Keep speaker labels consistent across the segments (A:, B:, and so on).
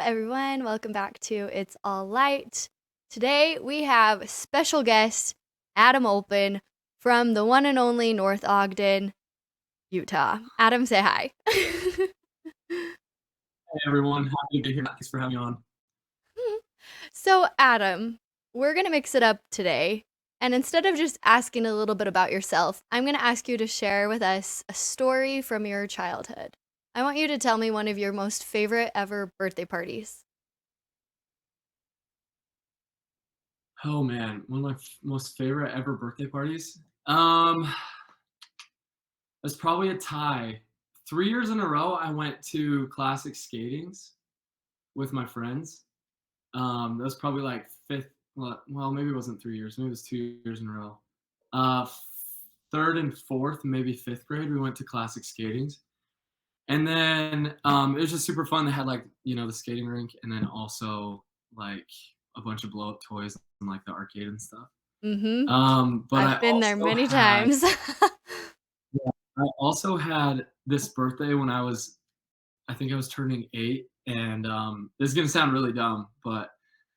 A: everyone. Welcome back to It's All Light. Today we have special guest Adam Olpin from the one and only North Ogden, Utah. Adam, say hi.
B: Hey everyone, happy to be here. Thanks for having me on.
A: So, Adam, we're going to mix it up today. And instead of just asking a little bit about yourself, I'm going to ask you to share with us a story from your childhood. I want you to tell me one of your most favorite ever birthday parties.
B: Oh man, one of my most favorite ever birthday parties. It's probably a tie. 3 years in a row, I went to classic skatings with my friends. That was probably like fifth. Well, maybe it wasn't 3 years. Maybe it was 2 years in a row. Uh, Third and fourth, maybe fifth grade, we went to classic skatings, and then it was just super fun. They had like the skating rink, and then also like a bunch of blow up toys and like the arcade and stuff.
A: Mm-hmm.
B: But
A: I've been there many times.
B: Yeah, I also had this birthday when I think I was turning 8, and this is gonna sound really dumb, but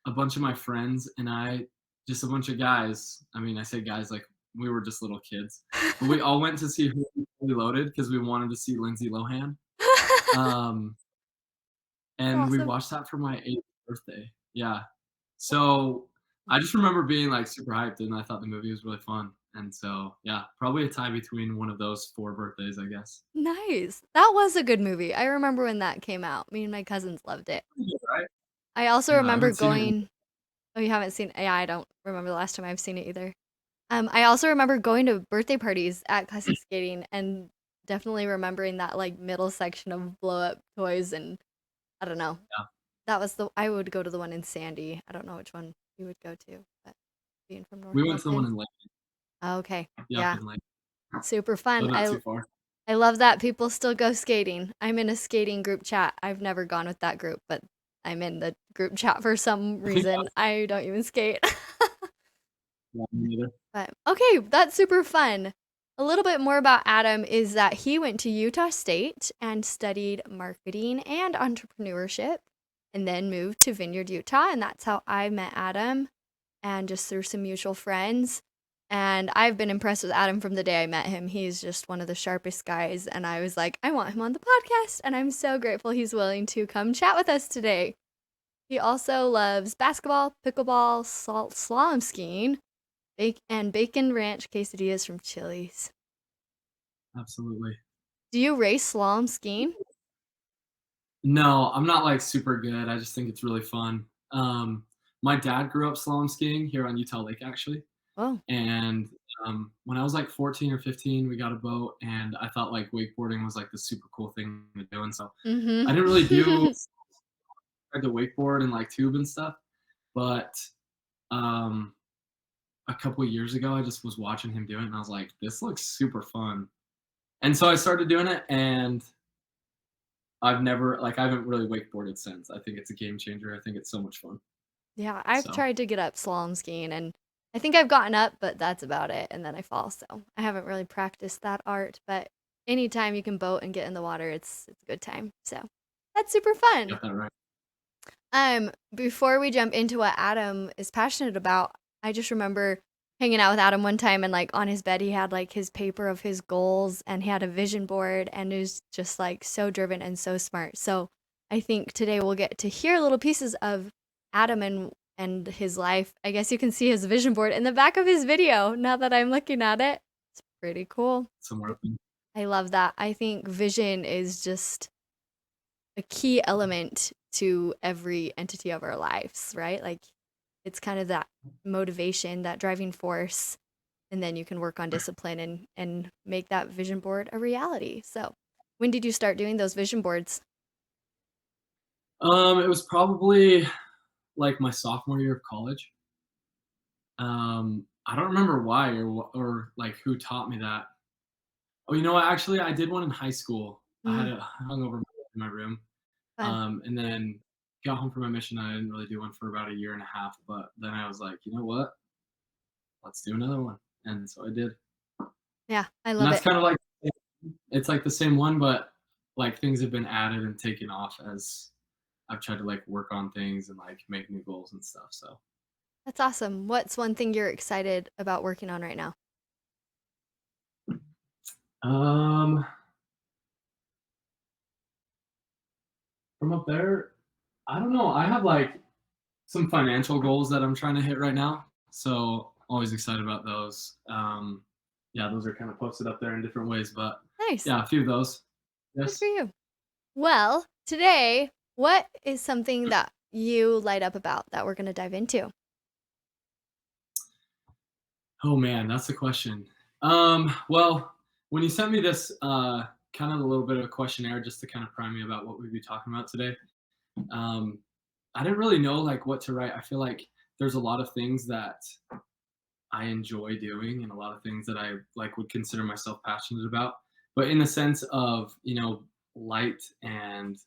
B: a bunch of my friends and I, just a bunch of guys. I mean, I say guys like we were just little kids, but we all went to see Fully Loaded because we wanted to see Lindsay Lohan. Um, and we
A: Awesome.
B: watched that for my 8th birthday. Yeah. So I just remember being like super hyped, and I thought the movie was really fun. And so yeah, probably a tie between one of those 4 birthdays, I guess.
A: Nice. That was a good movie. I remember when that came out. Me and my cousins loved it.
B: Yeah, right?
A: I also
B: Yeah, I
A: remember
B: haven't seen it.
A: going. Oh, you haven't seen? Yeah, I don't remember the last time I've seen it either. I also remember going to birthday parties at classic skating and definitely remembering that like middle section of blow up toys and I don't know.
B: Yeah.
A: That was the I would go to the one in Sandy. I don't know which one you would go to, but being from North
B: We went to the one
A: Ogden.
B: in Lake.
A: Okay.
B: Yep,
A: Yeah.
B: in Lake.
A: Super
B: So
A: fun.
B: not too far.
A: I love that people still go skating. I'm in a skating group chat. I've never gone with that group, but I'm in the group chat for some
B: I think
A: reason.
B: that's
A: I don't even skate.
B: yeah, me neither.
A: But okay, that's super fun. A little bit more about Adam is that he went to Utah State and studied marketing and entrepreneurship and then moved to Vineyard, Utah. And that's how I met Adam and just through some mutual friends. And I've been impressed with Adam from the day I met him. He's just one of the sharpest guys. And I was like, I want him on the podcast. And I'm so grateful he's willing to come chat with us today. He also loves basketball, pickleball, slalom skiing, and bacon ranch quesadillas from Chili's.
B: Absolutely.
A: Do you race slalom skiing?
B: No, I'm not like super good. I just think it's really fun. My dad grew up slalom skiing here on Utah Lake actually.
A: Oh.
B: And when I was like 14 or 15, we got a boat, and I thought like wakeboarding was like the super cool thing to do. And so I didn't really do
A: Mm-hmm.
B: the wakeboard and like tube and stuff, but um, a couple years ago, I just was watching him do it, and I was like, this looks super fun. And so I started doing it, and I haven't really wakeboarded since. I think it's a game changer. I think it's so much fun.
A: Yeah, I've
B: So
A: tried to get up slalom skiing and I think I've gotten up, but that's about it. And then I fall. So I haven't really practiced that art. But anytime you can boat and get in the water, it's a good time. So that's super fun.
B: got that right.
A: Before we jump into what Adam is passionate about, I just remember hanging out with Adam one time and like on his bed he had like his paper of his goals and he had a vision board and it was just like so driven and so smart. So I think today we'll get to hear little pieces of Adam and his life. I guess you can see his vision board in the back of his video now that I'm looking at it. It's pretty cool.
B: Somewhere up in
A: I love that. I think vision is just a key element to every entity of our lives, right? Like it's kind of that motivation, that driving force, and then you can work on discipline and make that vision board a reality. So, when did you start doing those vision boards?
B: it was probably like my sophomore year of college. I don't remember why or like who taught me that. Oh, you know what? Actually, I did one in high school. I had
A: Mm,
B: it hung over in my room.
A: fun.
B: And then got home from my mission. I didn't really do one for about a year and a half, but then I was like, you know what? Let's do another one. And so I did.
A: Yeah, I
B: And
A: love
B: that's
A: it.
B: kind of like it's like the same one, but like things have been added and taken off as I've tried to like work on things and like make new goals and stuff. So
A: That's awesome. What's one thing you're excited about working on right now?
B: um from up there, I don't know. I have like some financial goals that I'm trying to hit right now. So always excited about those. Yeah, those are kind of posted up there in different ways, but
A: Nice.
B: yeah, a few of those.
A: Good for
B: Yes.
A: you. Well, today, what is something that you light up about that we're going to dive into?
B: Oh man, that's the question. Well, when you sent me this kind of a little bit of a questionnaire just to kind of prime me about what we'd be talking about today, um, I didn't really know like what to write. I feel like there's a lot of things that I enjoy doing and a lot of things that I like would consider myself passionate about. But in the sense of, light and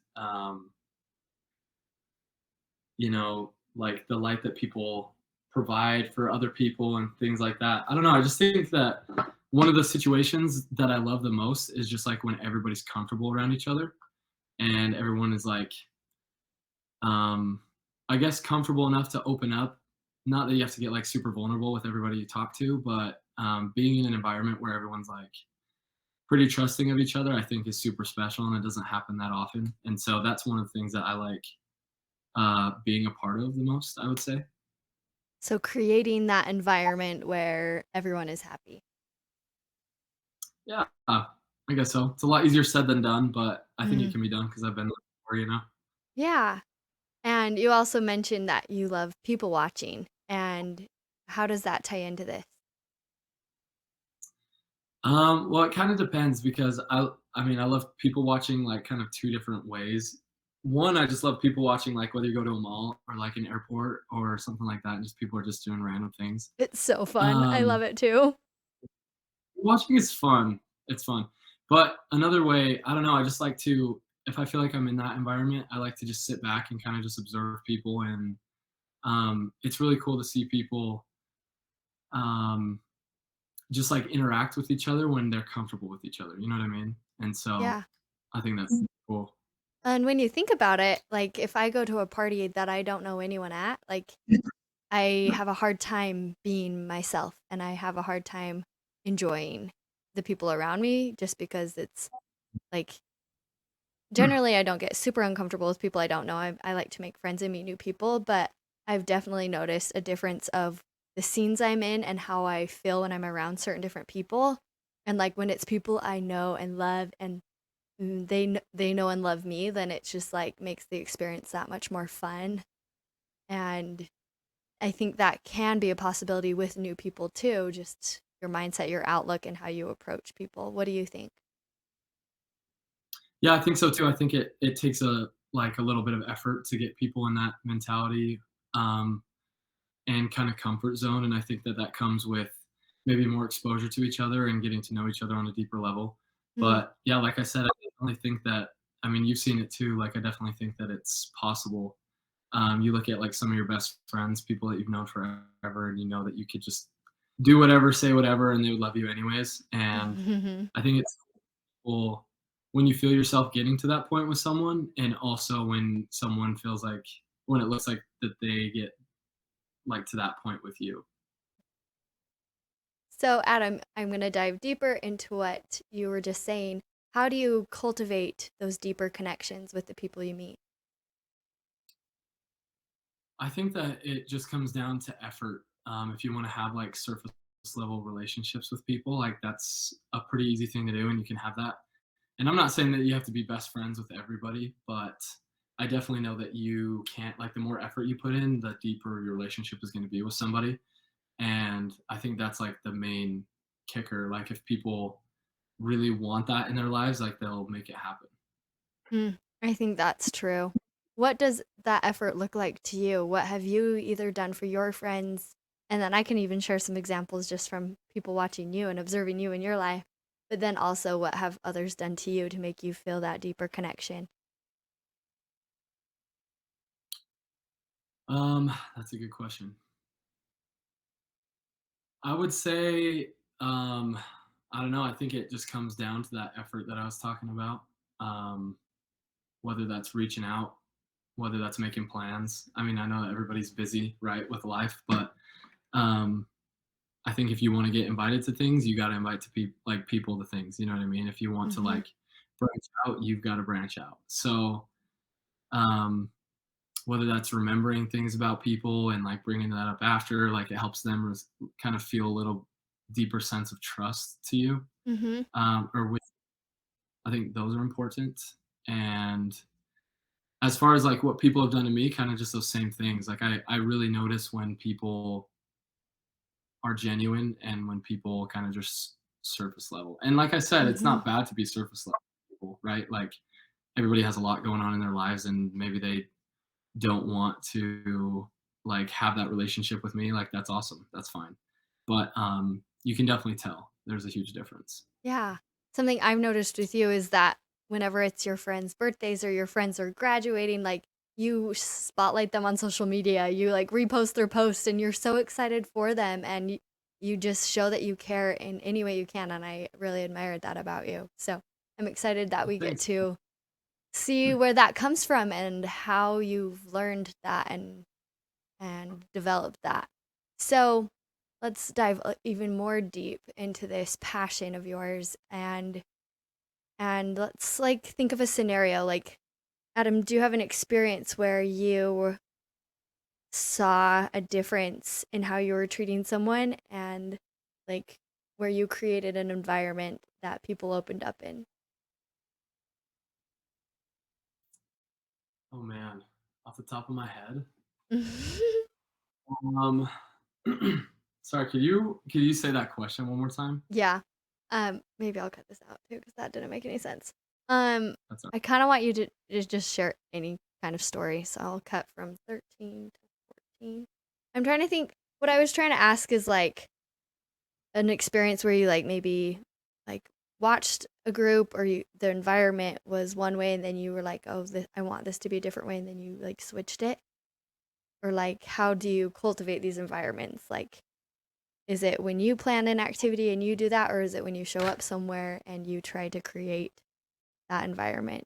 B: like the light that people provide for other people and things like that. I don't know. I just think that one of the situations that I love the most is just like when everybody's comfortable around each other and everyone is like, um, I guess comfortable enough to open up. Not that you have to get like super vulnerable with everybody you talk to, but being in an environment where everyone's like pretty trusting of each other, I think is super special and it doesn't happen that often. And so that's one of the things that I like being a part of the most, I would say.
A: So, creating that environment where everyone is happy.
B: Yeah, I guess so. It's a lot easier said than done, but I think it
A: Mm.
B: can be done because I've been there before.
A: Yeah. And you also mentioned that you love people watching. And how does that tie into this?
B: Well, it kind of depends because I mean, I love people watching like kind of two different ways. One, I just love people watching like whether you go to a mall or like an airport or something like that, and just people are just doing random things.
A: It's so fun. I love
B: Um,
A: it too.
B: Watching is fun. It's fun. But another way, I don't know, I just like to if I feel like I'm in that environment, I like to just sit back and kind of just observe people and it's really cool to see people um just like interact with each other when they're comfortable with each other. You know what I mean? And so
A: Yeah.
B: I think that's cool.
A: And when you think about it, like if I go to a party that I don't know anyone at, like I have a hard time being myself and I have a hard time enjoying the people around me just because it's like generally I don't get super uncomfortable with people I don't know. I like to make friends and meet new people, but I've definitely noticed a difference of the scenes I'm in and how I feel when I'm around certain different people. And like when it's people I know and love and they know and love me, then it's just like makes the experience that much more fun. And I think that can be a possibility with new people too, just your mindset, your outlook, and how you approach people. What do you think?
B: Yeah, I think so too. I think it takes a little bit of effort to get people in that mentality um, and kind of comfort zone, and I think that that comes with maybe more exposure to each other and getting to know each other on a deeper level.
A: Mm,
B: But yeah, like I said, I definitely think that. I mean, you've seen it too. Like, I definitely think that it's possible. You look at like some of your best friends, people that you've known forever, and you know that you could just do whatever, say whatever, and they would love you anyways. And
A: mm.
B: I think it's cool when you feel yourself getting to that point with someone, and also when someone feels like when it looks like that they get like to that point with you.
A: So, Adam, I'm going to dive deeper into what you were just saying. How do you cultivate those deeper connections with the people you meet?
B: I think that it just comes down to effort. If you want to have like surface level relationships with people, like that's a pretty easy thing to do, and you can have that. And I'm not saying that you have to be best friends with everybody, but I definitely know that you can't like the more effort you put in, the deeper your relationship is going to be with somebody. And I think that's like the main kicker. Like if people really want that in their lives, like they'll make it happen.
A: I think that's true. What does that effort look like to you? What have you either done for your friends? And then I can even share some examples just from people watching you and observing you in your life. But then also, what have others done to you to make you feel that deeper connection?
B: That's a good question. I would say, I don't know. I think it just comes down to that effort that I was talking about. Whether that's reaching out, whether that's making plans. I mean, I know that everybody's busy, right, with life, but um, I think if you want to get invited to things, you got to invite to people to things. You know what I mean? If you want to
A: Mhm.
B: like branch out, you've got to branch out. So um, whether that's remembering things about people and like bringing that up after, like it helps them kind of feel a little deeper sense of trust to you,
A: Mhm.
B: or with. I think those are important. And as far as like what people have done to me, kind of just those same things. Like I really notice when people are genuine and when people kind of just surface level. And like I said, it's
A: Mhm.
B: not bad to be surface level people, right? Like everybody has a lot going on in their lives and maybe they don't want to like have that relationship with me. Like that's awesome. That's fine. But you can definitely tell there's a huge difference.
A: Yeah. Something I've noticed with you is that whenever it's your friends' birthdays or your friends are graduating, like you spotlight them on social media, you like repost their posts and you're so excited for them and you just show that you care in any way you can. And I really admired that about you. So I'm excited that
B: Well,
A: we get
B: thanks.
A: to see where that comes from and how you've learned that and developed that. So let's dive even more deep into this passion of yours and let's like think of a scenario like Adam, do you have an experience where you saw a difference in how you were treating someone and like where you created an environment that people opened up in?
B: Oh man, off the top of my head. Um, sorry, could you say that question one more time?
A: Yeah. Maybe I'll cut this out too because that didn't make any sense. Um,
B: That's
A: I kind of want you to just share any kind of story, so I'll cut from 13 to 14. I'm trying to think. What I was trying to ask is like an experience where you like maybe like watched a group or the environment was one way and then you were like, oh, I want this to be a different way, and then you like switched it, or like how do you cultivate these environments? Like, is it when you plan an activity and you do that, or is it when you show up somewhere and you try to create that environment?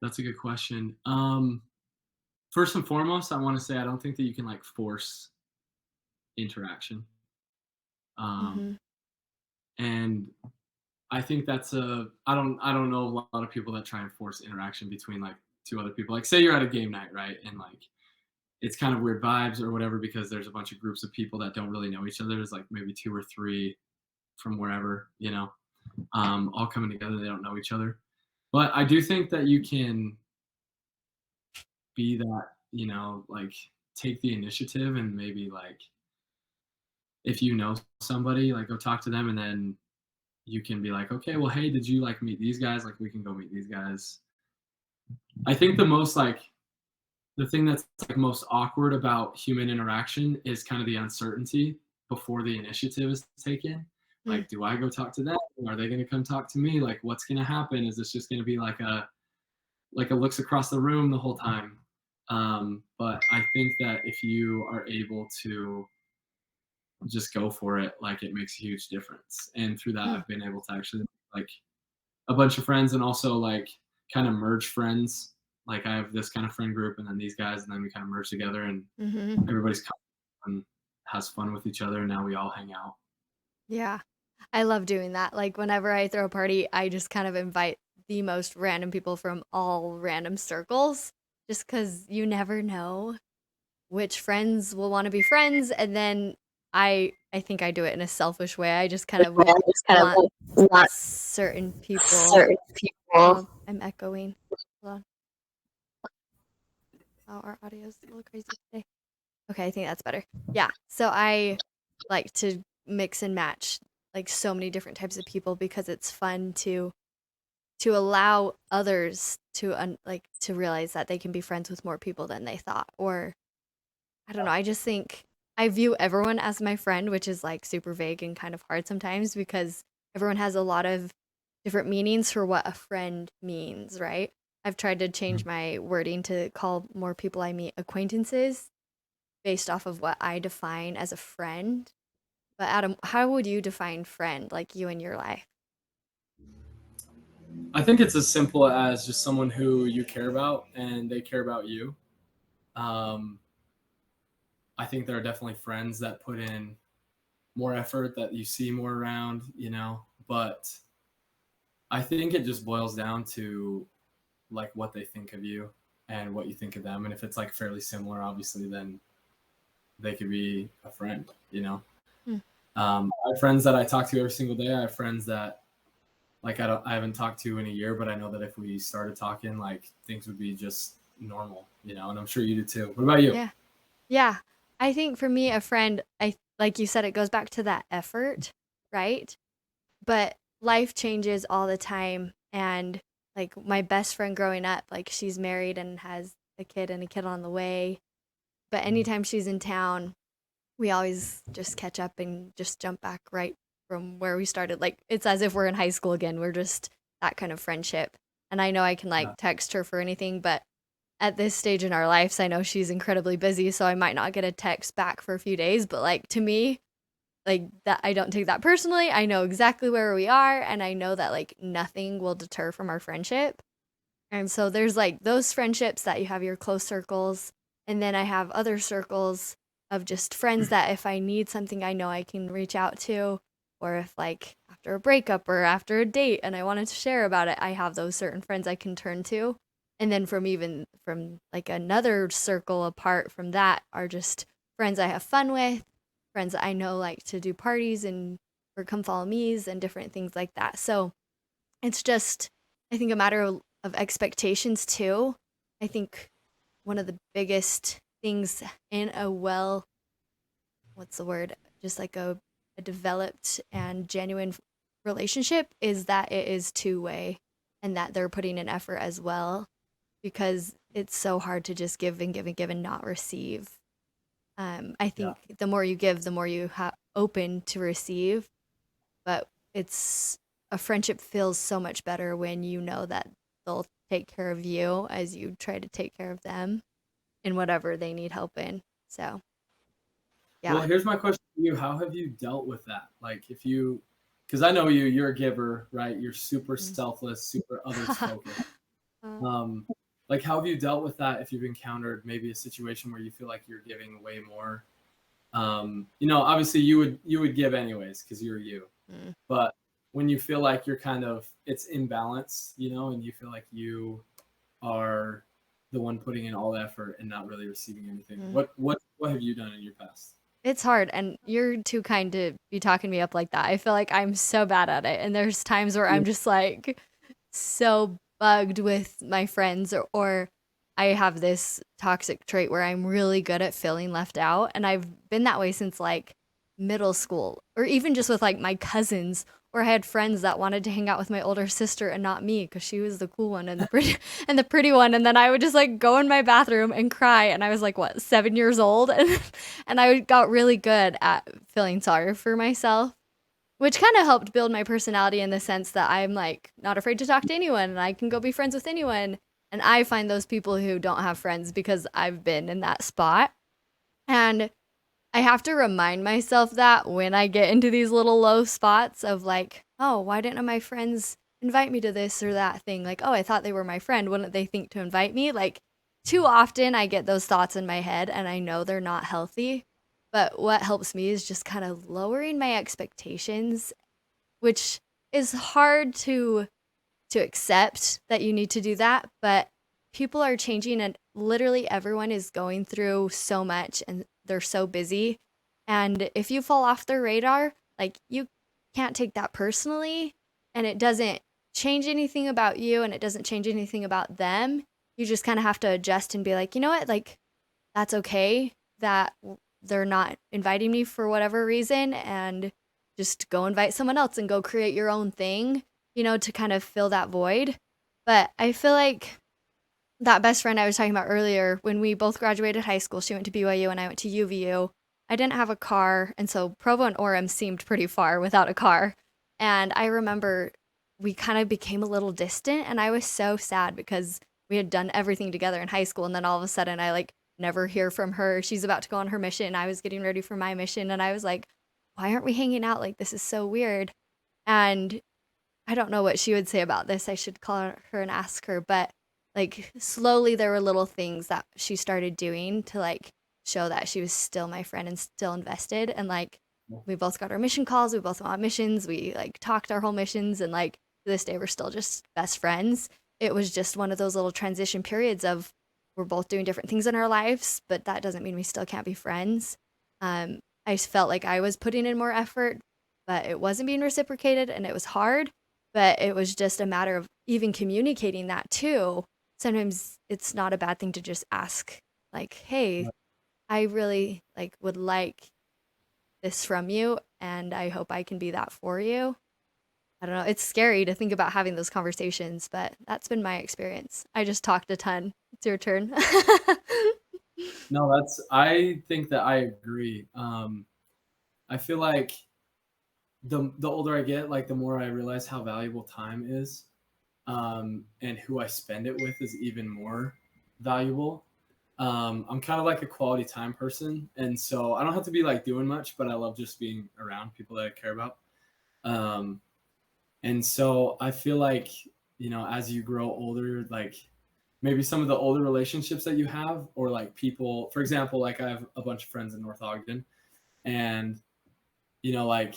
B: a good question. First and foremost, I want to say I don't think that you can like force interaction. Um,
A: Mhm.
B: and I think that's I don't know a lot of people that try and force interaction between like two other people. Like say you're at a game night, right? And like it's kind of weird vibes or whatever because there's a bunch of groups of people that don't really know each other. There's like maybe two or three from wherever, all coming together. They don't know each other. But I do think that you can be that, like take the initiative and maybe like if you know somebody, like go talk to them and then you can be like, okay, well, hey, did you like meet these guys? Like we can go meet these guys. I think the thing that's like most awkward about human interaction is kind of the uncertainty before the initiative is taken.
A: Mm.
B: Like, do I go talk to them? Are they going to come talk to me? Like, what's going to happen? Is this just going to be like a looks across the room the whole time? But I think that if you are able to just go for it, like it makes a huge difference. And through that,
A: Mm.
B: I've been able to actually like a bunch of friends and also like kind of merge friends. Like I have this kind of friend group and then these guys, and then we kind of merge together and
A: Mhm.
B: everybody's and has fun with each other. And now we all hang out.
A: Yeah. I love doing that. Like whenever I throw a party, I just kind of invite the most random people from all random circles just cuz you never know which friends will want to be friends, and then I think I do it in a selfish way. I just kind of
C: I just kind of
A: want
C: like want
A: certain people.
C: certain people.
A: Oh, I'm echoing. Hold on. Oh, our audio's a little crazy today. Okay, I think that's better. Yeah. So I like to mix and match like so many different types of people because it's fun to allow others to like to realize that they can be friends with more people than they thought. Or I don't know, I just think I view everyone as my friend, which is like super vague and kind of hard sometimes because everyone has a lot of different meanings for what a friend means, right? I've tried to change my wording to call more people I meet acquaintances based off of what I define as a friend. But Adam, how would you define friend, like you in your life?
B: I think it's as simple as just someone who you care about and they care about you. Um, I think there are definitely friends that put in more effort that you see more around, but I think it just boils down to like what they think of you and what you think of them. And if it's like fairly similar, obviously, then they could be a friend.
A: Mm.
B: I have friends that I talk to every single day. I have friends that like I haven't talked to in a year, but I know that if we started talking, like things would be just normal. And I'm sure you do too. What about you?
A: Yeah. Yeah. I think for me, a friend, like you said, it goes back to that effort, right? But life changes all the time. And like my best friend growing up, like she's married and has a kid and a kid on the way. But anytime she's in town, we always just catch up and just jump back right from where we started. Like it's as if we're in high school again. We're just that kind of friendship. And I know I can like
B: Yeah.
A: text her for anything, but at this stage in our lives, I know she's incredibly busy, so I might not get a text back for a few days, but like to me, like that I don't take that personally. I know exactly where we are and I know that like nothing will deter from our friendship. And so there's like those friendships that you have your close circles, and then I have other circles of just friends that if I need something I know I can reach out to, or if like after a breakup or after a date and I wanted to share about it, I have those certain friends I can turn to. And then from like another circle apart from that are just friends I have fun with, friends that I know like to do parties and or come follow me's and different things like that. So it's just, I think, a matter of expectations too. I think one of the biggest things in a what's the word? Just like a developed and genuine relationship is that it is two-way and that they're putting in effort as well, because it's so hard to just give and give and give and not receive. I
B: Yeah.
A: think the more you give, the more you open to receive, but it's a friendship feels so much better when you know that they'll take care of you as you try to take care of them in whatever they need help in. So,
B: Well,
A: yeah.
B: here's my question to you. How have you dealt with that? Because I know you're a giver, right? You're super
A: Mm.
B: selfless, super others focused. Um, like, how have you dealt with that if you've encountered maybe a situation where you feel like you're giving way more? Obviously you would give anyways because you're you.
A: Mm.
B: But when you feel like you're kind of it's imbalanced, and you feel like you are the one putting in all the effort and not really receiving anything,
A: Mm.
B: what have you done in your past?
A: It's hard, and you're too kind to be talking me up like that. I feel like I'm so bad at it, and there's times where
B: Yeah.
A: I'm just like so bugged with my friends, or I have this toxic trait where I'm really good at feeling left out, and I've been that way since like middle school, or even just with like my cousins, or I had friends that wanted to hang out with my older sister and not me because she was the cool one and the pretty and the pretty one, and then I would just like go in my bathroom and cry, and I was like what 7 years old, and I got really good at feeling sorry for myself, which kind of helped build my personality in the sense that I'm like not afraid to talk to anyone and I can go be friends with anyone. And I find those people who don't have friends because I've been in that spot. And I have to remind myself that when I get into these little low spots of like, oh, why didn't my friends invite me to this or that thing? Like, oh, I thought they were my friend. Wouldn't they think to invite me? Like, too often I get those thoughts in my head and I know they're not healthy. But what helps me is just kind of lowering my expectations, which is hard to accept that you need to do that, but people are changing and literally everyone is going through so much and they're so busy. And if you fall off their radar, like you can't take that personally, and it doesn't change anything about you and it doesn't change anything about them. You just kind of have to adjust and be like, "You know what? Like that's okay that they're not inviting me for whatever reason, and just go invite someone else and go create your own thing, to kind of fill that void." But I feel like that best friend I was talking about earlier, when we both graduated high school, she went to BYU and I went to UVU. I didn't have a car, and so Provo and Orem seemed pretty far without a car. And I remember we kind of became a little distant, and I was so sad because we had done everything together in high school, and then all of a sudden I like never hear from her. She's about to go on her mission. I was getting ready for my mission, and I was like, why aren't we hanging out? Like this is so weird. And I don't know what she would say about this. I should call her and ask her, but like slowly there were little things that she started doing to like show that she was still my friend and still invested. And like we both got our mission calls, we both went on missions, we like talked our whole missions, and like to this day we're still just best friends. It was just one of those little transition periods of we're both doing different things in our lives, but that doesn't mean we still can't be friends. I felt like I was putting in more effort, but it wasn't being reciprocated and it was hard. But it was just a matter of even communicating that too. Sometimes it's not a bad thing to just ask, like, hey, I really like would like this from you, and I hope I can be that for you. I don't know. It's scary to think about having those conversations, but that's been my experience. I just talked a ton. It's your turn.
B: No, I think that I agree. I feel like the older I get, like the more I realize how valuable time is, and who I spend it with is even more valuable. I'm kind of like a quality time person, and so I don't have to be like doing much, but I love just being around people that I care about. Um, and so I feel like, as you grow older, like maybe some of the older relationships that you have, or like people, for example, like I have a bunch of friends in North Ogden, and like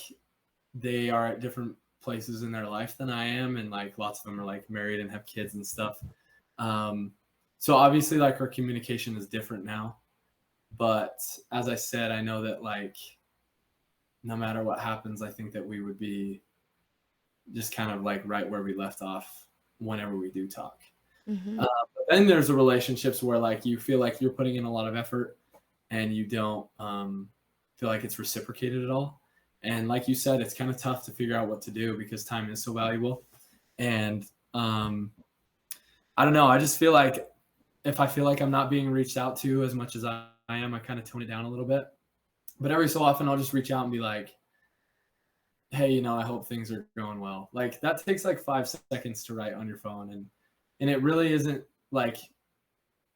B: they are at different places in their life than I am, and like lots of them are like married and have kids and stuff. Um, so obviously, like our communication is different now, but as I said, I know that like no matter what happens, I think that we would be just kind of like right where we left off whenever we do talk.
A: Hmm.
B: But then there's the relationships where like you feel like you're putting in a lot of effort and you don't feel like it's reciprocated at all. And like you said, it's kind of tough to figure out what to do because time is so valuable. And I don't know. I just feel like if I feel like I'm not being reached out to as much as I am, I kind of tone it down a little bit. But every so often, I'll just reach out and be like, hey, I hope things are going well. Like that takes like 5 seconds to write on your phone. And it really isn't like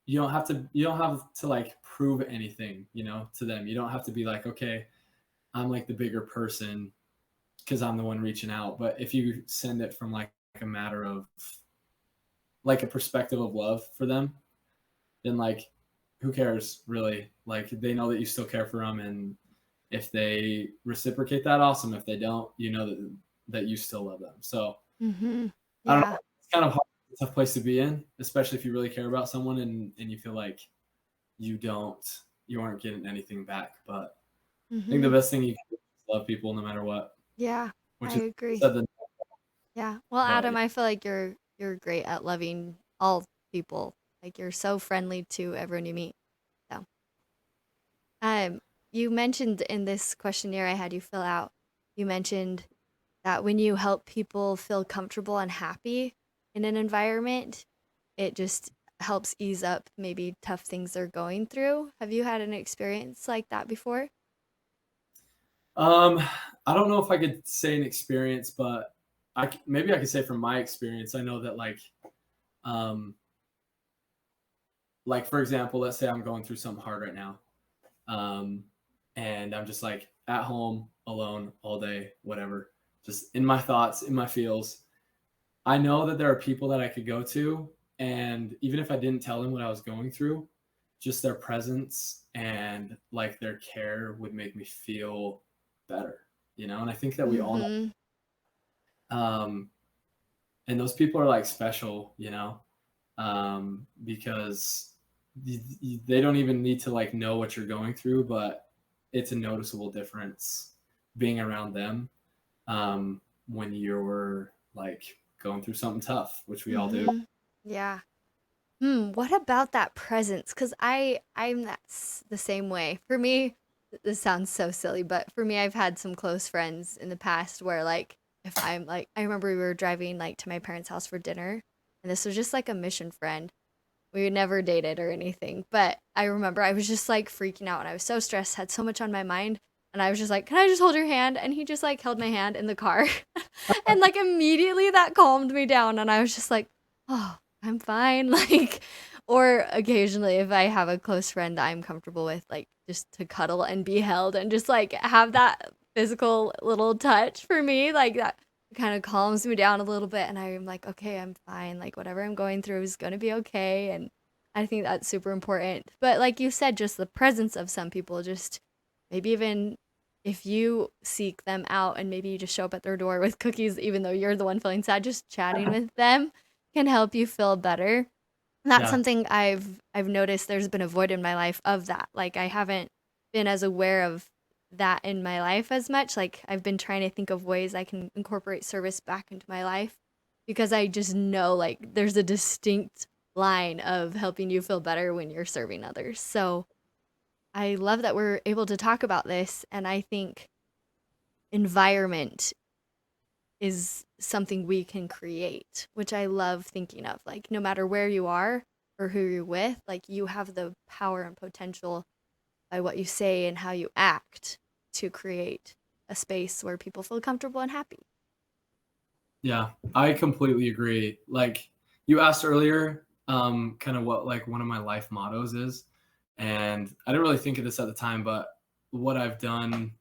B: you don't have to like prove anything, to them. You don't have to be like, okay, I'm like the bigger person because I'm the one reaching out. But if you send it from like a matter of like a perspective of love for them, then like who cares really? Like they know that you still care for them, and if they reciprocate that, awesome. If they don't, that you still love them. So
A: Hmm.
B: I don't
A: Yeah.
B: know. It's kind of hard, it's a tough place to be in, especially if you really care about someone and you feel like you aren't getting anything back. But I think the
A: Hmm.
B: best thing you can do is love people no matter what,
A: Yeah, I
B: which is
A: agree.
B: said the
A: Yeah. Well,
B: but
A: Adam, I feel like you're great at loving all people. Like you're so friendly to everyone you meet. So, um, you mentioned in this questionnaire I had you fill out, you mentioned that when you help people feel comfortable and happy in an environment, it just helps ease up maybe tough things they're going through. Have you had an experience like that before?
B: um I don't know if I could say an experience, but maybe I could say from my experience, I know that um like for example, let's say I'm going through something hard right now. Um and I'm just like at home alone all day, whatever, just in my thoughts, in my feels. I know that there are people that I could go to, and even if I didn't tell them what I was going through, just their presence and like their care would make me feel better, And I think that we all know,
A: Mm-hmm.
B: um, and those people are like special, because they don't even need to like know what you're going through, but it's a noticeable difference being around them when you're like going through something tough, which we all do.
A: Mm-hmm. Yeah. What about that presence? Because I'm the same way. For me, this sounds so silly, but for me, I've had some close friends in the past where like if I'm like I remember we were driving like to my parents' house for dinner, and this was just like a mission friend. We had never dated or anything, but I remember I was just like freaking out and I was so stressed, had so much on my mind, and I was just like, "Can I just hold your hand?" And he just like held my hand in the car. And like immediately that calmed me down and I was just like, "Oh, I'm fine." Like or occasionally if I have a close friend that I'm comfortable with, like just to cuddle and be held and just like have that physical little touch for me, like that kind of calms me down a little bit, and I'm like, okay, I'm fine. Like whatever I'm going through is going to be okay, and I think that's super important. But like you said, just the presence of some people, just maybe even if you seek them out and maybe you just show up at their door with cookies even though you're the one feeling sad, just chatting with them can help you feel better. That's
B: Yeah.
A: something I've noticed there's been a void in my life of that. Like I haven't been as aware of that in my life as much. Like I've been trying to think of ways I can incorporate service back into my life because I just know like there's a distinct line of helping you feel better when you're serving others. So I love that we're able to talk about this, and I think environment is something we can create, which I love thinking of. Like, no matter where you are or who you're with, like, you have the power and potential by what you say and how you act to create a space where people feel comfortable and happy.
B: Yeah, I completely agree. Like you asked earlier, kind of what like one of my life mottos is, and I didn't really think of this at the time, but what I've done,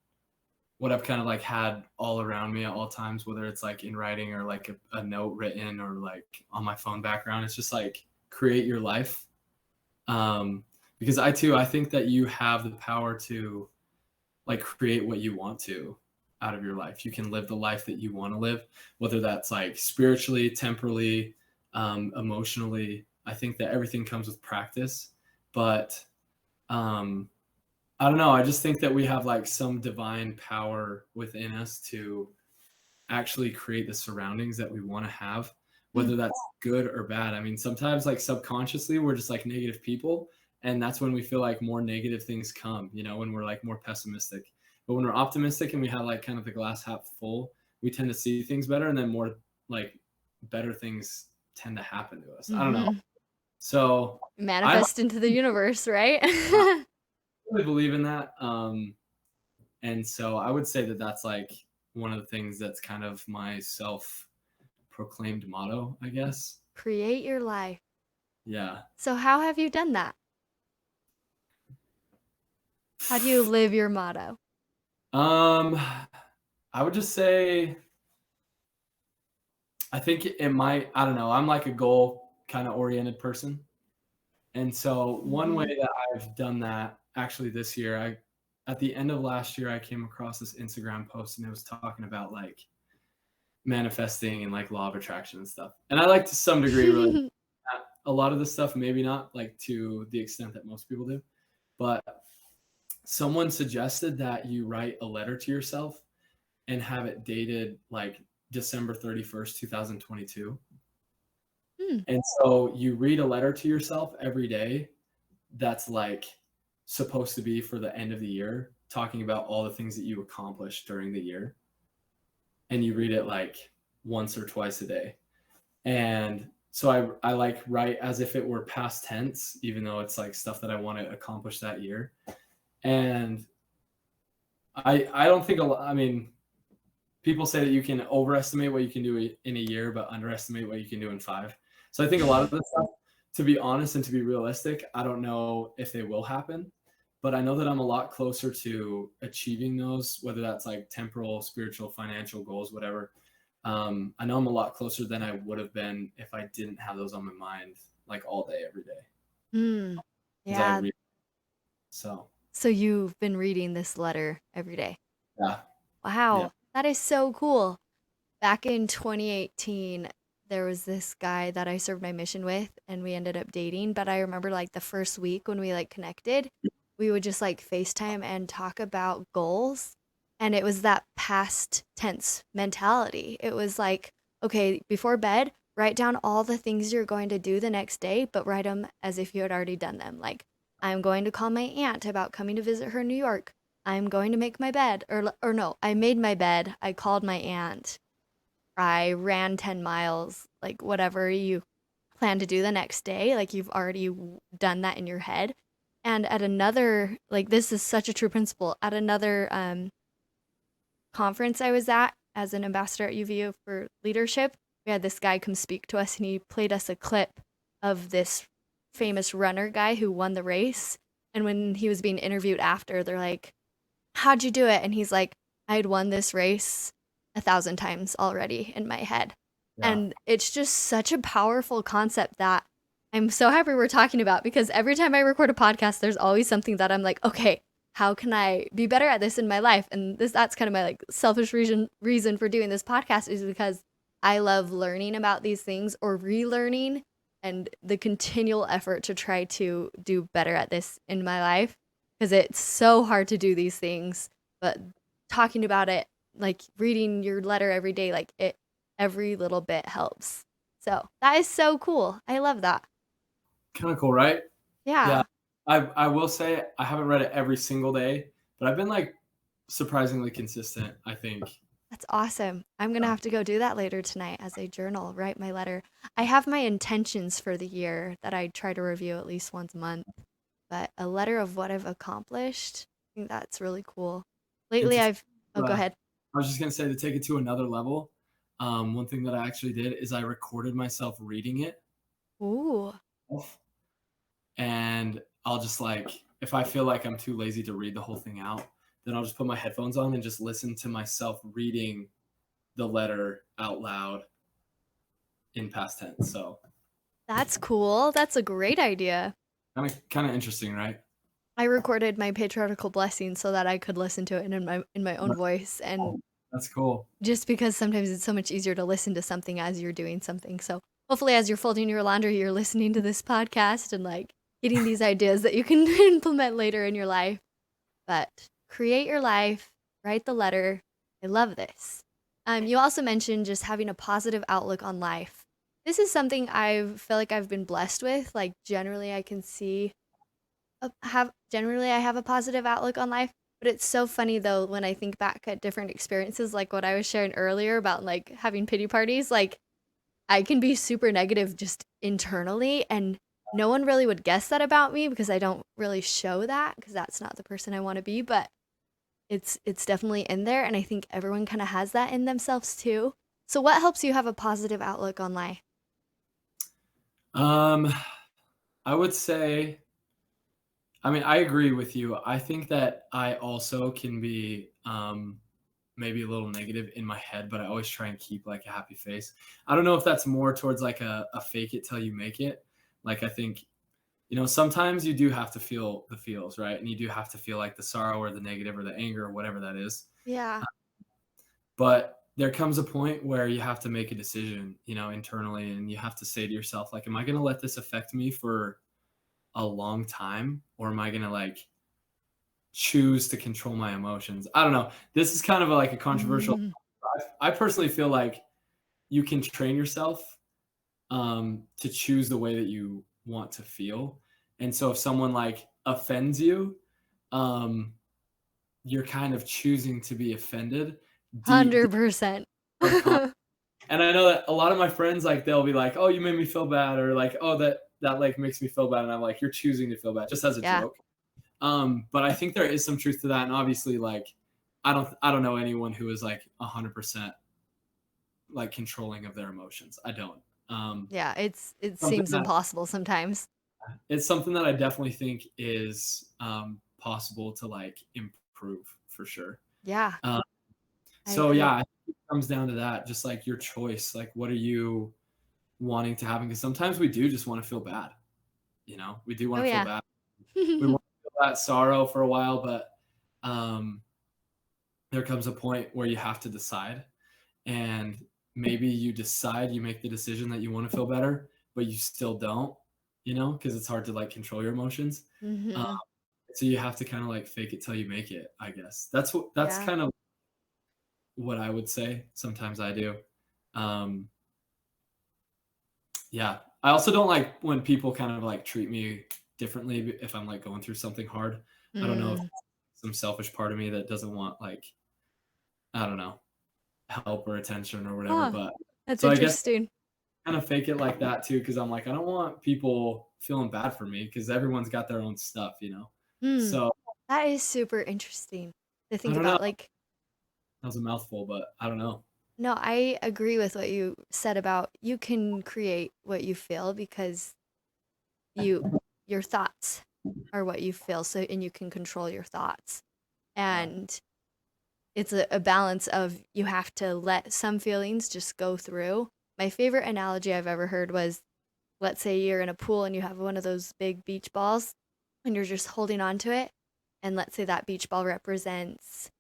B: what I've kind of like had all around me at all times, whether it's like in writing or like a note written or like on my phone background, it's just like create your life. Um, because I think that you have the power to like create what you want to out of your life. You can live the life that you want to live, whether that's like spiritually, temporally, emotionally. I think that everything comes with practice, but um, I don't know. I just think that we have like some divine power within us to actually create the surroundings that we want to have,
A: Mm.
B: whether that's good or bad. I mean, sometimes like subconsciously, we're just like negative people. And that's when we feel like more negative things come, when we're like more pessimistic. But when we're optimistic and we have like kind of the glass half full, we tend to see things better and then more like better things tend to happen to us. I don't know.
A: Mm-hmm.
B: So I
A: Manifest into the universe, right?
B: really believe in that. And so I would say that that's like one of the things that's kind of my self proclaimed motto, I guess.
A: Create your life.
B: Yeah.
A: So, how have you done that? How do you live your motto?
B: Um, I would just say I think it might, I don't know, I'm like a goal kind of oriented person. And so one way
A: Mm-hmm.
B: that I've done that actually this year, I at the end of last year I came across this Instagram post and it was talking about like manifesting and like law of attraction and stuff. And I like to some degree really a lot of this stuff, maybe not like to the extent that most people do, but someone suggested that you write a letter to yourself and have it dated like December 31st, 2022.
A: Mm.
B: And so you read a letter to yourself every day that's like supposed to be for the end of the year, talking about all the things that you accomplished during the year. And you read it like once or twice a day. And so I like write as if it were past tense, even though it's like stuff that I want to accomplish that year. And I don't think I mean, people say that you can overestimate what you can do in a year, but underestimate what you can do in 5. So I think a lot of this stuff, to be honest and to be realistic, I don't know if they will happen, but I know that I'm a lot closer to achieving those, whether that's like temporal, spiritual, financial goals, whatever. I know I'm a lot closer than I would have been if I didn't have those on my mind like all day, every day.
A: Mm.
B: Because I
A: Yeah.
B: read. So
A: So you've been reading this letter every day.
B: yeah, yeah.
A: Wow. That is so cool. Back in 2018, there was this guy that I served my mission with and we ended up dating, but I remember like the first week when we like connected, we would just like FaceTime and talk about goals, and it was that past tense mentality. It was like, okay, before bed, write down all the things you're going to do the next day, but write them as if you had already done them. Like, I'm going to call my aunt about coming to visit her in New York. I'm going to make my bed, or no, I made my bed. I called my aunt. I ran 10 miles, like whatever you plan to do the next day, like you've already done that in your head. And at another, like this is such a true principle, at another conference I was at as an ambassador at UVU for leadership, we had this guy come speak to us and he played us a clip of this famous runner guy who won the race. And when he was being interviewed after, they're like, how'd you do it? And he's like, I had won this race 1,000 times already in my head.
B: Yeah.
A: And it's just such a powerful concept that I'm so happy we're talking about, because every time I record a podcast, there's always something that I'm like, okay, how can I be better at this in my life? And that's kind of my like selfish reason for doing this podcast, is because I love learning about these things or relearning, and the continual effort to try to do better at this in my life, because it's so hard to do these things, but talking about it, like reading your letter every day, like it, every little bit helps. So that is so cool. I love that.
B: Kind of cool, right? Yeah.
A: Yeah,
B: I will say I haven't read it every single day, but I've been like surprisingly consistent, I think.
A: that's awesome. I'm going to have to go do that later tonight as a journal, write my letter. I have my intentions for the year that I try to review at least once a month, but a letter of what I've accomplished, I think that's really cool.
B: And
A: Lately,
B: to
A: oh, go
B: uh,
A: ahead.
B: I was just gonna say to take it to another level. One thing that I actually did is I recorded myself reading it,
A: Ooh,
B: and I'll just like if I feel like I'm too lazy to read the whole thing out, then I'll just put my headphones on and just listen to myself reading the letter out loud in past tense. So
A: that's cool. That's a great idea.
B: kind of interesting, right?
A: I recorded my patriarchal blessing so that I could listen to it in my own voice, and
B: That's cool.
A: just because sometimes it's so much easier to listen to something as you're doing something. So hopefully as you're folding your laundry, you're listening to this podcast and like getting these ideas that you can implement later in your life. But create your life, write the letter. I love this. You also mentioned just having a positive outlook on life. This is something I feel like I've been blessed with. Like generally I can see have generally I have a positive outlook on life, but it's so funny though when I think back at different experiences, like what I was sharing earlier about like having pity parties, like I can be super negative just internally, and no one really would guess that about me because I don't really show that, because that's not the person I want to be, but it's definitely in there, and I think everyone kind of has that in themselves too. So what helps you have a positive outlook on life?
B: Um, I would say, I mean, I agree with you. I think that I also can be maybe a little negative in my head, but I always try and keep like a happy face. I don't know if that's more towards like a fake it till you make it. Like I think, sometimes you do have to feel the feels, right? And you do have to feel like the sorrow or the negative or the anger or whatever that is.
A: Yeah.
B: But there comes a point where you have to make a decision, internally, and you have to say to yourself, like, am I going to let this affect me for a long time, or am I going to like choose to control my emotions? I don't know. This is kind of like a controversial.
A: Mm,
B: I personally feel like you can train yourself to choose the way that you want to feel. And so if someone like offends you, um, you're kind of choosing to be offended deep
A: 100%.
B: subconscious. And I know that a lot of my friends, like, they'll be like, "Oh, you made me feel bad," or like, "Oh, that like makes me feel bad," and I'm like, "You're choosing to feel bad," just as a
A: Yeah.
B: joke. But I think there is some truth to that, and obviously, like, I don't know anyone who is like 100% like controlling of their emotions. I don't. Um,
A: Yeah, it
B: something
A: seems
B: that
A: impossible sometimes.
B: it's something that I definitely think is possible to like improve for sure.
A: Yeah,
B: Um,
A: I
B: so yeah,
A: agree.
B: I think it comes down to that, just like your choice. Like, what are you wanting to happen? Because sometimes we do just want to feel bad. We do
A: Oh
B: want to feel
A: yeah.
B: bad. We want to feel that sorrow for a while, but um, there comes a point where you have to decide, and maybe you decide, you make the decision that you want to feel better, but you still don't, because it's hard to like control your emotions. Um,
A: Mhm.
B: so you have to kind of like fake it till you make it, I guess. That's
A: Yeah.
B: kind of what I would say. Sometimes I do. Um, yeah. I also don't like when people kind of like treat me differently if I'm like going through something hard. I don't know if
A: Mm.
B: some selfish part of me that doesn't want like, I don't know, help or attention or whatever.
A: Huh.
B: But
A: That's
B: so I guess
A: interesting.
B: kind of fake it like that too, because I'm like, I don't want people feeling bad for me because everyone's got their own stuff.
A: Hmm.
B: So
A: That is super interesting to
B: I
A: think
B: don't know.
A: about. Like,
B: That was a mouthful, but I don't know.
A: no, I agree with what you said about you can create what you feel, because you your thoughts are what you feel, so and you can control your thoughts.
B: Yeah.
A: And it's a balance of you have to let some feelings just go through. My favorite analogy I've ever heard was, let's say you're in a pool and you have one of those big beach balls and you're just holding on to it. And let's say that beach ball represents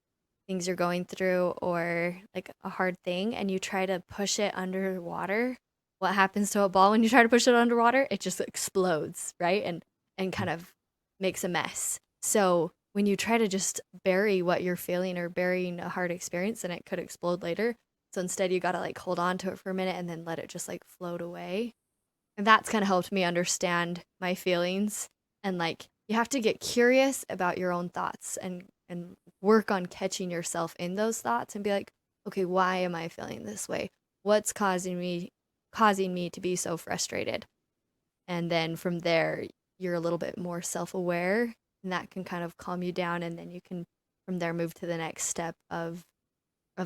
A: things you're going through or like a hard thing, and you try to push it underwater. What happens to a ball when you try to push it underwater? It just explodes, right? And kind of makes a mess. So when you try to just bury what you're feeling or burying a hard experience, then it could explode later. So instead you gotta like hold on to it for a minute and then let it just like float away. And that's kind of helped me understand my feelings, and like you have to get curious about your own thoughts and work on catching yourself in those thoughts and be like, okay, why am I feeling this way? What's causing me to be so frustrated? And then from there you're a little bit more self-aware, and that can kind of calm you down, and then you can from there move to the next step of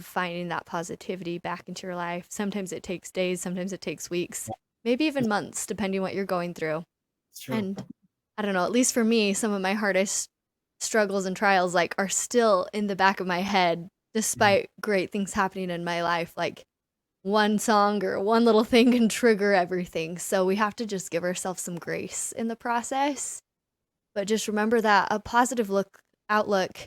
A: finding that positivity back into your life. Sometimes it takes days, sometimes it takes weeks, maybe even
B: It's,
A: months, depending what you're going through.
B: it's true.
A: And I don't know, at least for me, some of my hardest struggles and trials like are still in the back of my head
B: Mhm.
A: despite great things happening in my life. Like one song or one little thing can trigger everything. So we have to just give ourselves some grace in the process. But just remember that a positive look outlook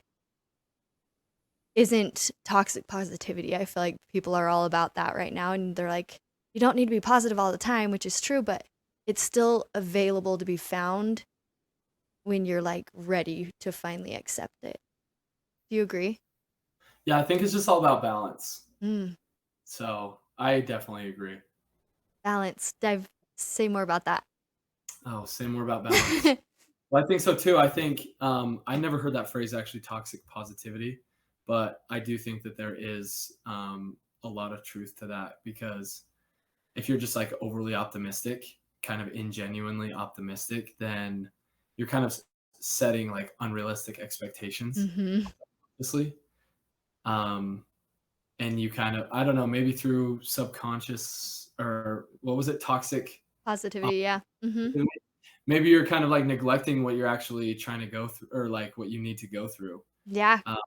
A: isn't toxic positivity. I feel like people are all about that right now, and they're like, you don't need to be positive all the time, which is true, but it's still available to be found when you're like ready to finally accept it. Do you agree?
B: Yeah, I think it's just all about balance.
A: Mm,
B: So I definitely agree.
A: balance. Dive. Say more about that.
B: Oh, say more about balance. Well, I think so too. I think I never heard that phrase actually, toxic positivity, but I do think that there is a lot of truth to that, because if you're just like overly optimistic, kind of ingenuinely optimistic, then you're kind of setting like unrealistic expectations,
A: Mm-hmm.
B: obviously. Um, and you kind of, I don't know, maybe through subconscious, or what was it, toxic
A: Positivity. Yeah. Mm-hmm.
B: optimism, maybe you're kind of like neglecting what you're actually trying to go through, or like what you need to go through.
A: Yeah.
B: Um,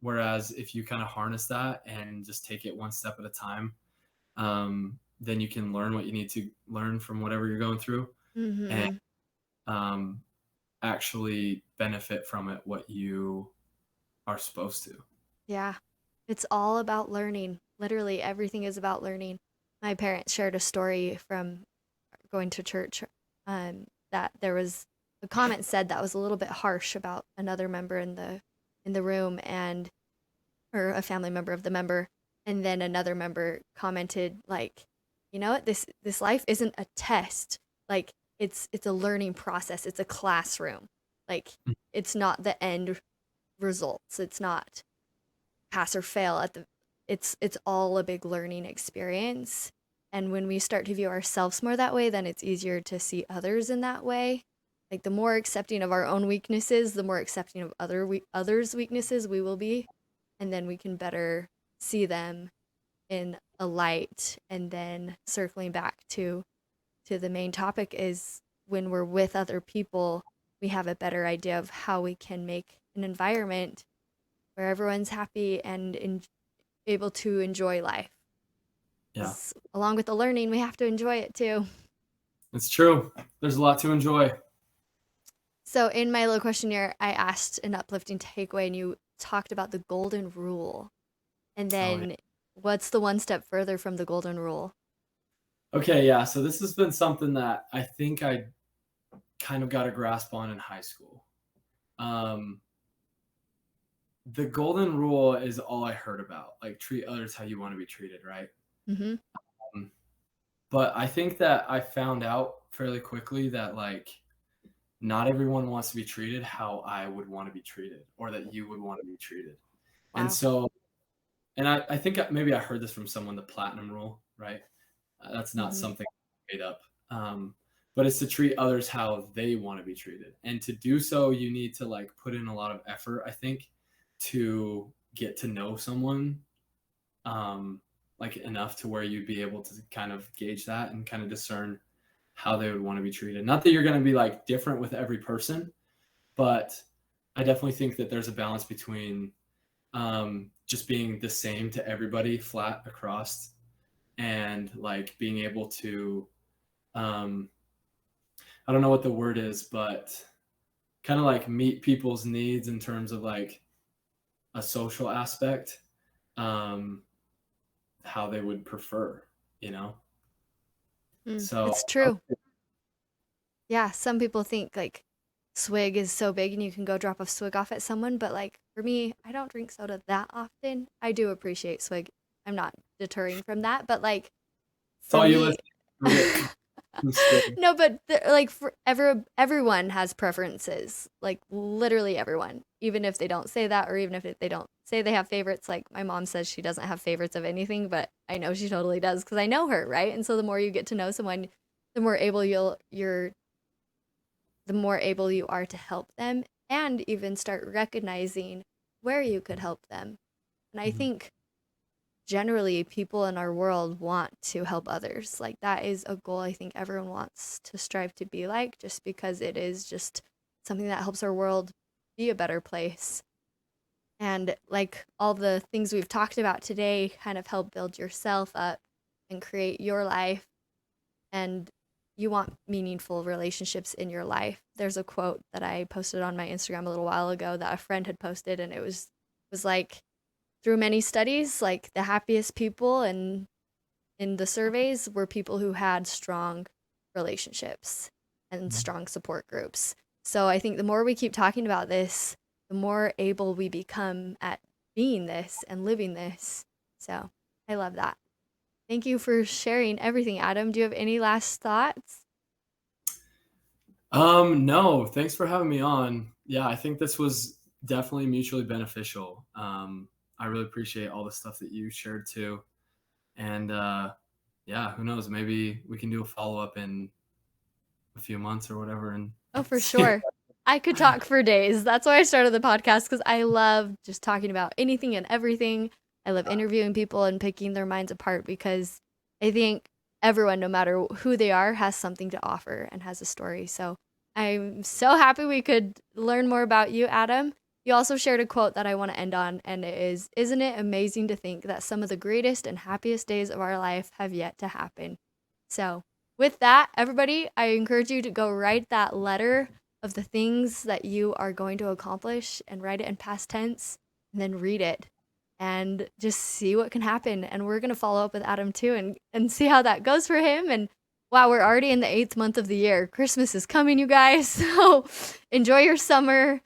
B: Whereas if you kind of harness that and just take it one step at a time, then you can learn what you need to learn from whatever you're going through, and
A: Mm-hmm.
B: um, actually benefit from it what you are supposed to.
A: Yeah. It's all about learning. Literally, everything is about learning. My parents shared a story from going to church, that there was a comment said that was a little bit harsh about another member in the room, and or a family member of the member, and then another member commented like, you know what, this life isn't a test, like it's a learning process, it's a classroom, like it's not the end results, it's not pass or fail at the it's all a big learning experience. And when we start to view ourselves more that way, then it's easier to see others in that way. Like the more accepting of our own weaknesses, the more accepting of others' weaknesses we will be, and then we can better see them in a light. And then circling back to the main topic is when we're with other people, we have a better idea of how we can make an environment where everyone's happy and able to enjoy life.
B: Yeah,
A: Because along with the learning, we have to enjoy it too.
B: it's true. There's a lot to enjoy.
A: So, in my little questionnaire, I asked an uplifting takeaway, and you talked about the golden rule. And
B: Oh, yeah.
A: then, what's the one step further from the golden rule?
B: Okay, yeah. So this has been something that I think I kind of got a grasp on in high school. Um, the golden rule is all I heard about, like treat others how you want to be treated, right?
A: Mm-hmm.
B: Um, but I think that I found out fairly quickly that like not everyone wants to be treated how I would want to be treated, or that you would want to be treated. And
A: Wow.
B: so, and I think maybe I heard this from someone, the platinum rule, right? That's not
A: Mm-hmm.
B: something made up. But it's to treat others how they want to be treated. And to do so, you need to like put in a lot of effort, I think, to get to know someone, um, like enough to where you'd be able to kind of gauge that and kind of discern how they would want to be treated. Not that you're going to be like different with every person, but I definitely think that there's a balance between just being the same to everybody flat across, and like being able to, um, I don't know what the word is, but kind of like meet people's needs in terms of like a social aspect, um, how they would prefer, you know? So,
A: It's true. Yeah, some people think like swig is so big and you can go drop a swig off at someone, but like for me, I don't drink soda that often. I do appreciate swig. I'm not deterring from that, but like
B: it's
A: for
B: all you
A: me,
B: listen to it. Swig.
A: no, but like for everyone has preferences. Like literally everyone, even if they don't say that, or even if they don't say they have favorites. Like my mom says she doesn't have favorites of anything, but I know she totally does because I know her, right? And so the more you get to know someone, the more able you're the more able you are to help them and even start recognizing where you could help them. And I
B: Mhm.
A: think generally people in our world want to help others. Like that is a goal I think everyone wants to strive to be like, just because it is just something that helps our world be a better place. And like all the things we've talked about today kind of help build yourself up and create your life, and you want meaningful relationships in your life. There's a quote that I posted on my Instagram a little while ago that a friend had posted, and it was like, through many studies, like the happiest people and in the surveys were people who had strong relationships and strong support groups. So I think the more we keep talking about this, the more able we become at being this and living this. So I love that. Thank you for sharing everything, Adam. Do you have any last thoughts?
B: No, thanks for having me on. Yeah, I think this was definitely mutually beneficial. I really appreciate all the stuff that you shared too. And yeah, who knows? Maybe we can do a follow up in a few months or whatever and
A: Oh, for
B: see.
A: sure. I could talk for days. That's why I started the podcast, because I love just talking about anything and everything. I love interviewing people and picking their minds apart, because I think everyone, no matter who they are, has something to offer and has a story. So I'm so happy we could learn more about you, Adam. You also shared a quote that I want to end on, and it is, "Isn't it amazing to think that some of the greatest and happiest days of our life have yet to happen?" So with that, everybody, I encourage you to go write that letter of the things that you are going to accomplish and write it in past tense, and then read it and just see what can happen. And we're going to follow up with Adam too, and see how that goes for him. And wow, we're already in the 8th month of the year. Christmas is coming, you guys. So enjoy your summer,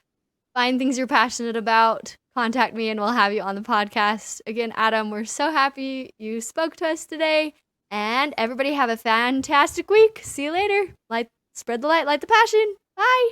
A: find things you're passionate about. Contact me and we'll have you on the podcast. Again, Adam, we're so happy you spoke to us today. And everybody have a fantastic week. See you later. Spread the light, light the passion. Bye.